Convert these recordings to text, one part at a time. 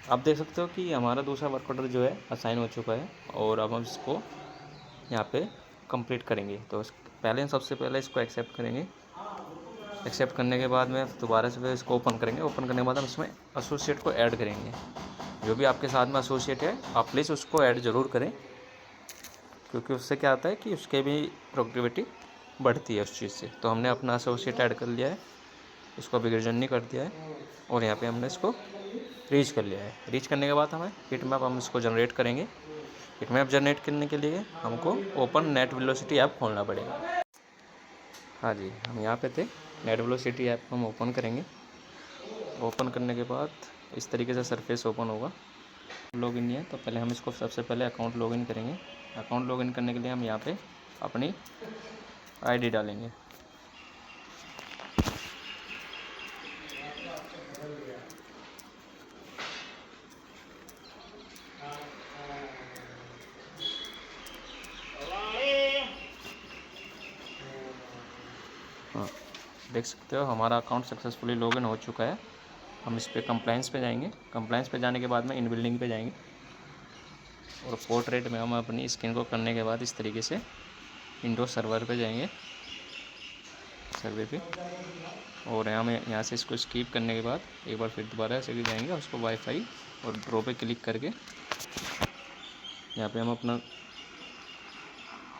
आप देख सकते हो कि हमारा दूसरा वर्क ऑर्डर जो है असाइन हो चुका है और अब हम इसको यहाँ पे कंप्लीट करेंगे। तो पहले हम सबसे पहले इसको एक्सेप्ट करेंगे। एक्सेप्ट करने के बाद में दोबारा से इसको ओपन करेंगे। ओपन करने के बाद हम इसमें एसोसिएट को ऐड करेंगे। जो भी आपके साथ में एसोसिएट है आप प्लीज़ उसको ऐड ज़रूर करें, क्योंकि उससे क्या होता है कि उसके भी प्रोडक्टिविटी बढ़ती है उस चीज़ से। तो हमने अपना एसोसिएट ऐड कर लिया है, इसको अभी रिविजन नहीं कर दिया है और यहाँ पे हमने इसको रीच कर लिया है। रीच करने के बाद हमें हीट मैप हम इसको जनरेट करेंगे। हीट मैप जनरेट करने के लिए हमको ओपन नेट वेलोसिटी ऐप खोलना पड़ेगा। हाँ जी, हम यहाँ पे थे। नेट वेलोसिटी ऐप हम ओपन करेंगे। ओपन करने के बाद इस तरीके से सरफेस ओपन होगा। लॉगिन नहीं है तो पहले हम इसको सबसे पहले अकाउंट लॉगिन करेंगे। अकाउंट लॉगिन करने के लिए हम यहाँ पे अपनी आईडी डालेंगे। हाँ, देख सकते हो हमारा अकाउंट सक्सेसफुली लॉगिन हो चुका है। हम इस पर कंप्लाइंस पे जाएंगे। कंप्लाइंस पे जाने के बाद में इन बिल्डिंग पे जाएंगे और पोर्ट्रेट में हम अपनी स्क्रीन को करने के बाद इस तरीके से विंडोज सर्वर पे जाएंगे, सर्वे पे, और यहाँ से इसको स्किप करने के बाद एक बार फिर दोबारा से जाएंगे। उसको वाईफाई और ड्रॉ पे क्लिक करके यहाँ पे हम अपना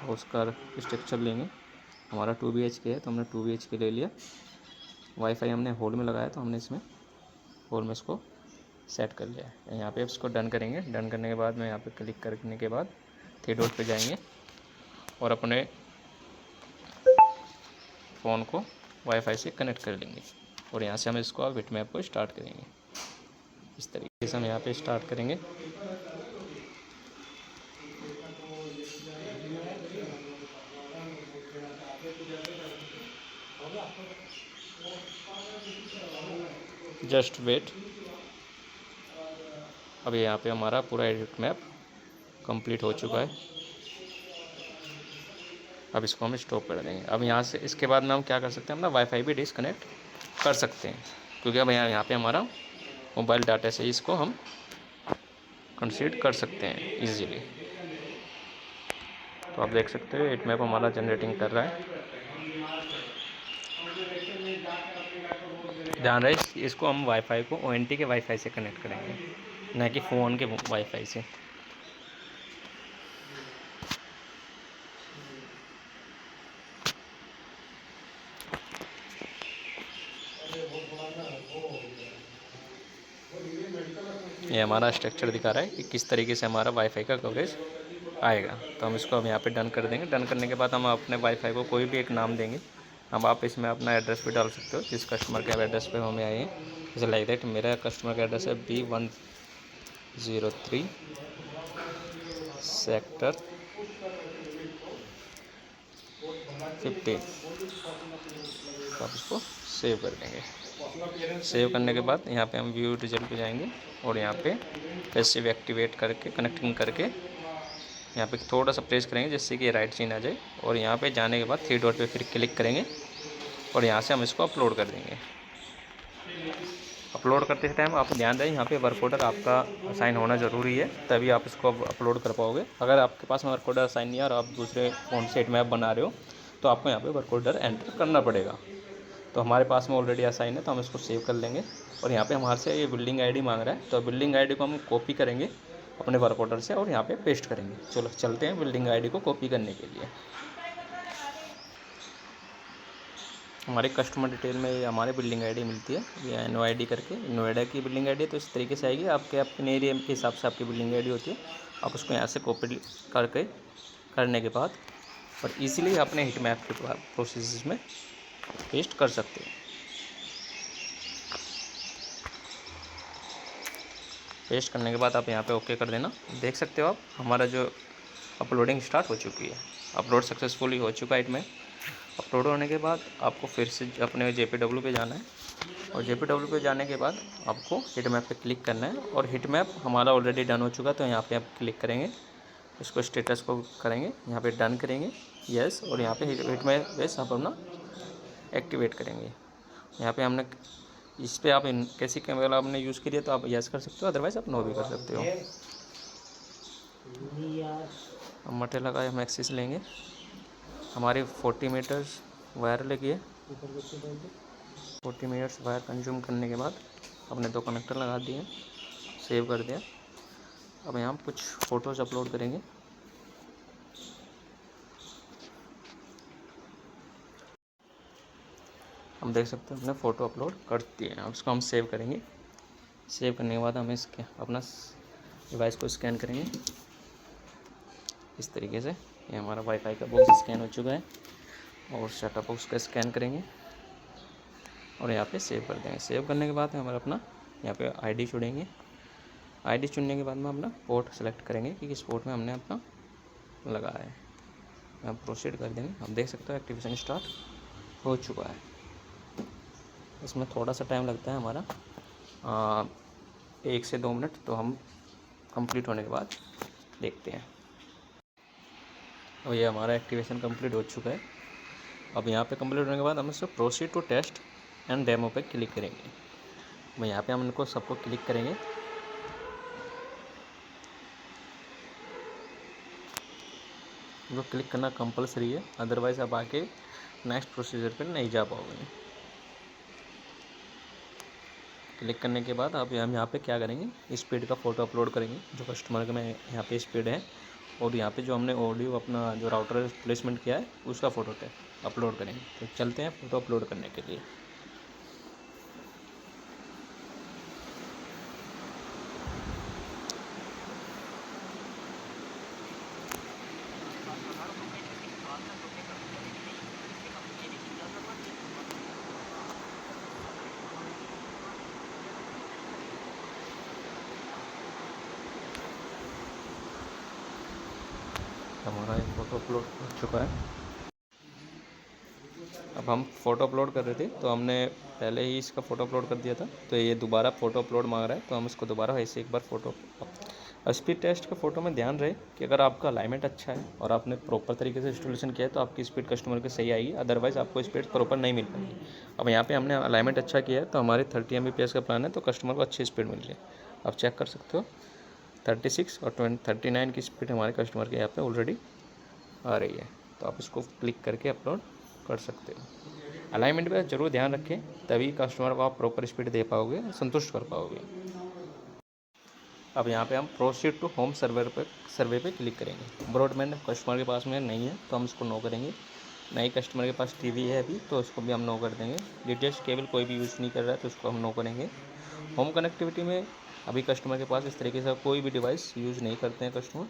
हाउस का स्ट्रक्चर लेंगे। हमारा 2 BHK है तो हमने 2 BHK ले लिया। वाईफाई हमने हॉल में लगाया तो हमने इसमें हॉल में इसको सेट कर लिया है। यहाँ पे इसको डन करेंगे। डन करने के बाद में यहाँ पे क्लिक करने के बाद 3 डॉट पे जाएंगे और अपने फ़ोन को वाईफाई से कनेक्ट कर लेंगे और यहाँ से हम इसको अब हीट मैप को स्टार्ट करेंगे। इस तरीके से हम यहाँ पे स्टार्ट करेंगे। Just wait. अब यहाँ पे हमारा पूरा हीट मैप कंप्लीट हो चुका है। अब इसको हम स्टॉप कर देंगे। अब यहाँ से इसके बाद में हम क्या कर सकते हैं, अपना वाईफाई भी डिसकनेक्ट कर सकते हैं, क्योंकि अब यहाँ पे हमारा मोबाइल डाटा से इसको हम कंसीड कर सकते हैं इजीली। तो आप देख सकते हो हीट मैप हमारा जनरेटिंग कर रहा है। ध्यान रहे इसको हम वाईफाई को ONT के वाईफाई से कनेक्ट करेंगे, ना कि फ़ोन के वाईफाई से। ये हमारा स्ट्रक्चर दिखा रहा है कि किस तरीके से हमारा वाईफाई का कवरेज आएगा। तो हम इसको अब यहाँ पे डन कर देंगे। डन करने के बाद हम अपने वाईफाई को कोई भी एक नाम देंगे। हम आप इसमें अपना एड्रेस भी डाल सकते हो, जिस कस्टमर के एड्रेस पे हमें आए हैं। जैसे लाइक दैट मेरा कस्टमर का एड्रेस है B103 सेक्टर 15। तो आप इसको सेव कर देंगे। सेव करने के बाद यहाँ पे हम व्यू रिजल्ट पे जाएंगे और यहाँ पे पैसिव एक्टिवेट करके कनेक्टिंग करके यहाँ पे थोड़ा सा प्रेस करेंगे जिससे कि राइट सीन आ जाए, और यहाँ पे जाने के बाद 3 डॉट पे फिर क्लिक करेंगे और यहाँ से हम इसको अपलोड कर देंगे। अपलोड करते टाइम आप ध्यान दें यहाँ पे वर्क ऑर्डर आपका असाइन होना ज़रूरी है, तभी आप इसको अपलोड कर पाओगे। अगर आपके पास में वर्क ऑर्डर असाइन नहीं है और आप दूसरे फ़ोन से हीट मैप बना रहे हो तो आपको यहाँ पे वर्क ऑर्डर एंटर करना पड़ेगा। तो हमारे पास में ऑलरेडी असाइन है तो हम इसको सेव कर लेंगे। और यहाँ पे हमारे से ये बिल्डिंग आईडी मांग रहा है, तो बिल्डिंग आईडी को हम कॉपी करेंगे अपने वर्क ऑर्डर से और यहाँ पे पेस्ट करेंगे। चलो चलते हैं बिल्डिंग आईडी को कॉपी करने के लिए। हमारे कस्टमर डिटेल में ये हमारे बिल्डिंग आईडी मिलती है, ये NOID करके, नोएडा की बिल्डिंग आईडी है। तो इस तरीके से आएगी, आपके अपने एरिया के हिसाब से आपकी बिल्डिंग आईडी होती है। आप उसको यहाँ से कॉपी करके करने के बाद और इजीली अपने हीट मैप के प्रोसेस में पेस्ट कर सकते हैं। पेस्ट करने के बाद आप यहाँ पे ओके कर देना। देख सकते हो आप हमारा जो अपलोडिंग स्टार्ट हो चुकी है, अपलोड सक्सेसफुली हो चुका है। इसमें अपलोड होने के बाद आपको फिर से अपने JPW पे जाना है और JPW पे जाने के बाद आपको हीट मैप पे क्लिक करना है और हीट मैप हमारा ऑलरेडी डन हो चुका है। तो यहाँ पे आप क्लिक करेंगे, इसको स्टेटस को करेंगे, यहाँ पे डन करेंगे यस, और यहाँ पे हीट मैप बेस आप अपना एक्टिवेट करेंगे। यहाँ पे हमने इस पे आप कैसी कैमरा आपने यूज़ करी है तो आप यस कर सकते हो, अदरवाइज़ आप नो भी कर सकते हो। अब मटेरियल लगाए हम एक्सिस लेंगे। हमारी 40 मीटर्स वायर लगी है। 40 मीटर्स वायर कंज्यूम करने के बाद अपने 2 कनेक्टर लगा दिए, सेव कर दिया। अब यहाँ कुछ फ़ोटोज़ अपलोड करेंगे। हम देख सकते हैं हमने फ़ोटो अपलोड कर दिए हैं। अब इसको हम सेव करेंगे। सेव करने के बाद हम इसके अपना डिवाइस को स्कैन करेंगे इस तरीके से। ये हमारा वाईफाई का बॉक्स स्कैन हो चुका है और सेटअप बॉक्स का स्कैन करेंगे और यहाँ पे सेव कर देंगे। सेव करने के बाद हमारा अपना यहाँ पे आईडी चुनेंगे। आईडी चुनने के बाद में अपना पोर्ट सेलेक्ट करेंगे कि किस पोर्ट में हमने अपना लगाया है। हम प्रोसीड कर देंगे। हम देख सकते हो एक्टिवेशन स्टार्ट हो चुका है। इसमें थोड़ा सा टाइम लगता है हमारा 1 से 2 मिनट, तो हम कंप्लीट होने के बाद देखते हैं। अब ये हमारा एक्टिवेशन कंप्लीट हो चुका है। अब यहाँ पे कंप्लीट होने के बाद हम इसको proceed to test and demo पे क्लिक करेंगे। अब यहाँ पे हम इनको सबको क्लिक करेंगे। इनको क्लिक करना कंपलसरी है, अदरवाइज़ आप आके नेक्स्ट प्रोसीजर पे नहीं जा पाओगे। क्लिक करने के बाद आप हम यहाँ पे क्या करेंगे, स्पीड का फ़ोटो अपलोड करेंगे जो कस्टमर के में यहाँ पे स्पीड है, और यहाँ पे जो हमने ऑडियो अपना जो राउटर प्लेसमेंट किया है उसका फ़ोटो अपलोड करेंगे। तो चलते हैं फ़ोटो अपलोड करने के लिए। हमारा एक फ़ोटो अपलोड हो चुका है। अब हम फ़ोटो अपलोड कर रहे थे तो हमने पहले ही इसका फ़ोटो अपलोड कर दिया था, तो ये दोबारा फ़ोटो अपलोड मांग रहा है, तो हम इसको दोबारा ऐसे एक बार फ़ोटो। स्पीड टेस्ट के फ़ोटो में ध्यान रहे कि अगर आपका अलाइनमेंट अच्छा है और आपने प्रॉपर तरीके से इंस्टॉलेशन किया है तो आपकी स्पीड कस्टमर की सही आएगी, अदरवाइज़ आपको स्पीड प्रॉपर नहीं मिल पाएगी। अब यहाँ पे हमने अलाइनमेंट अच्छा किया है तो हमारे 30 Mbps का प्लान है, तो कस्टमर को अच्छी स्पीड मिल रही है। आप चेक कर सकते हो 36 और 39 की स्पीड हमारे कस्टमर के यहाँ पे ऑलरेडी आ रही है। तो आप इसको क्लिक करके अपलोड कर सकते हो। अलाइनमेंट पे ज़रूर ध्यान रखें, तभी कस्टमर को आप प्रॉपर स्पीड दे पाओगे, संतुष्ट कर पाओगे। अब यहाँ पे हम प्रोसीड टू होम सर्वे पे क्लिक करेंगे। ब्रॉडबैंड कस्टमर के पास में नहीं है तो हम इसको नो करेंगे। नई कस्टमर के पास टीवी है अभी तो उसको भी हम नो कर देंगे। डीटीएच केबल कोई भी यूज़ नहीं कर रहा है तो उसको हम नो करेंगे। होम कनेक्टिविटी में अभी कस्टमर के पास इस तरीके से कोई भी डिवाइस यूज़ नहीं करते हैं कस्टमर,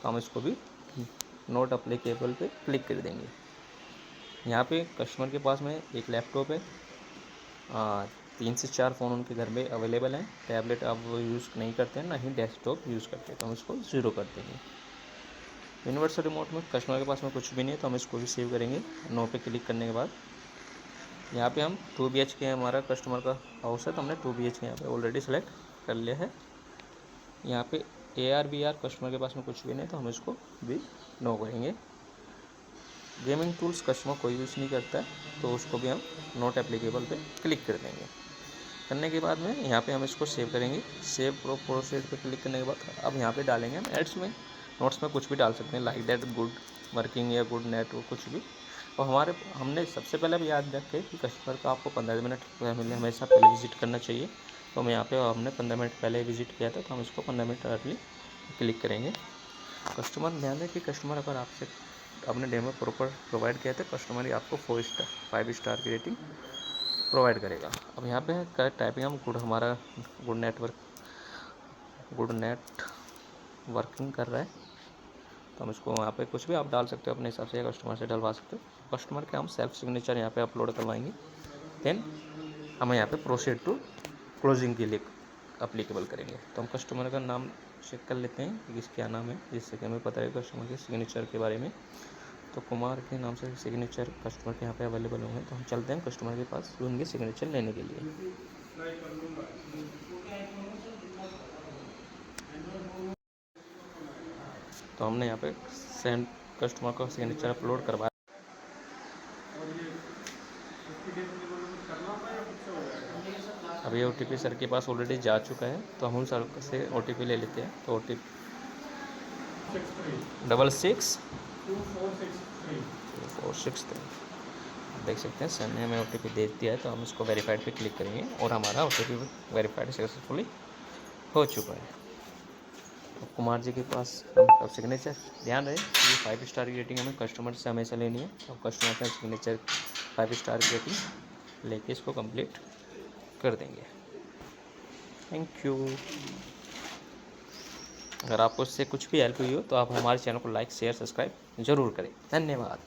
तो हम इसको भी नोट अप्लीकेबल पे क्लिक कर देंगे। यहाँ पे कस्टमर के पास में एक लैपटॉप है, 3 से 4 फ़ोन उनके घर में अवेलेबल हैं। टैबलेट आप वो यूज़ नहीं करते हैं, ना ही डेस्कटॉप यूज़ करते हैं, तो हम इसको 0 कर देंगे। यूनिवर्सल रिमोट में कस्टमर के पास में कुछ भी नहीं है तो हम इसको भी सेव करेंगे। नो पे क्लिक करने के बाद यहाँ पे हम 2 BHK हमारा कस्टमर का हाउस है तो हमने 2 BHK यहाँ पे ऑलरेडी सेलेक्ट कर लिया है। यहाँ पे AR/VR कस्टमर के पास में कुछ भी नहीं तो हम इसको भी नो करेंगे। गेमिंग टूल्स कस्टमर कोई यूज़ नहीं करता है तो उसको भी हम नॉट एप्लीकेबल पे क्लिक कर देंगे। करने के बाद में यहाँ पे हम इसको सेव करेंगे। सेव प्रोसीड पे क्लिक करने के बाद अब यहाँ पे डालेंगे हम एड्स में, नोट्स में कुछ भी डाल सकते हैं, लाइक दैट, गुड वर्किंग या गुड नेटवर्क, कुछ भी। और हमने सबसे पहले भी याद रखें कि कस्टमर का आपको 15 मिनट हमेशा पहले विजिट करना चाहिए। तो हम यहाँ पे हमने 15 मिनट पहले विजिट किया था तो हम इसको 15 मिनट अर्ली क्लिक करेंगे। कस्टमर ध्यान दें कि कस्टमर अगर आपसे आपने डेमो प्रॉपर प्रोवाइड किया था, कस्टमर ही आपको 5 स्टार की रेटिंग प्रोवाइड करेगा। अब यहाँ पे टाइपिंग हम हमारा गुड नेट वर्किंग कर रहा है तो हम इसको यहाँ पे कुछ भी आप डाल सकते हो अपने हिसाब से, या कस्टमर से डलवा सकते हो। कस्टमर के हम सेल्फ सिग्नेचर यहाँ पे अपलोड करवाएंगे। देन हम यहाँ पे प्रोसीड टू क्लोजिंग के लिए अप्लीकेबल करेंगे। तो हम कस्टमर का नाम चेक कर लेते हैं कि क्या नाम है, जिससे कि हमें पता है कस्टमर के सिग्नेचर के बारे में। तो कुमार के नाम से सिग्नेचर कस्टमर के यहाँ पे अवेलेबल होंगे, तो हम चलते हैं कस्टमर के पास उनके सिग्नेचर लेने के लिए। तो हमने यहाँ पे सेंड कस्टमर का सिग्नेचर अपलोड करवाया। OTP सर के पास ऑलरेडी जा चुका है, तो हम सर से OTP ले लेते हैं। तो OTP 662463 देख सकते हैं सर ने हमें OTP दे दिया है। तो हम इसको वेरीफाइड पे क्लिक करेंगे और हमारा OTP वेरीफाइड सक्सेसफुली हो चुका है। तो कुमार जी के पास हम अब सिग्नेचर, ध्यान रहे ये 5 स्टार की रेटिंग हमें कस्टमर से हमेशा लेनी है। अब कस्टमर का सिग्नेचर 5 स्टार की रेटिंग लेके इसको कंप्लीट कर देंगे। Thank you. अगर आपको इससे कुछ भी हेल्प हुई हो तो आप हमारे चैनल को लाइक शेयर सब्सक्राइब ज़रूर करें। धन्यवाद।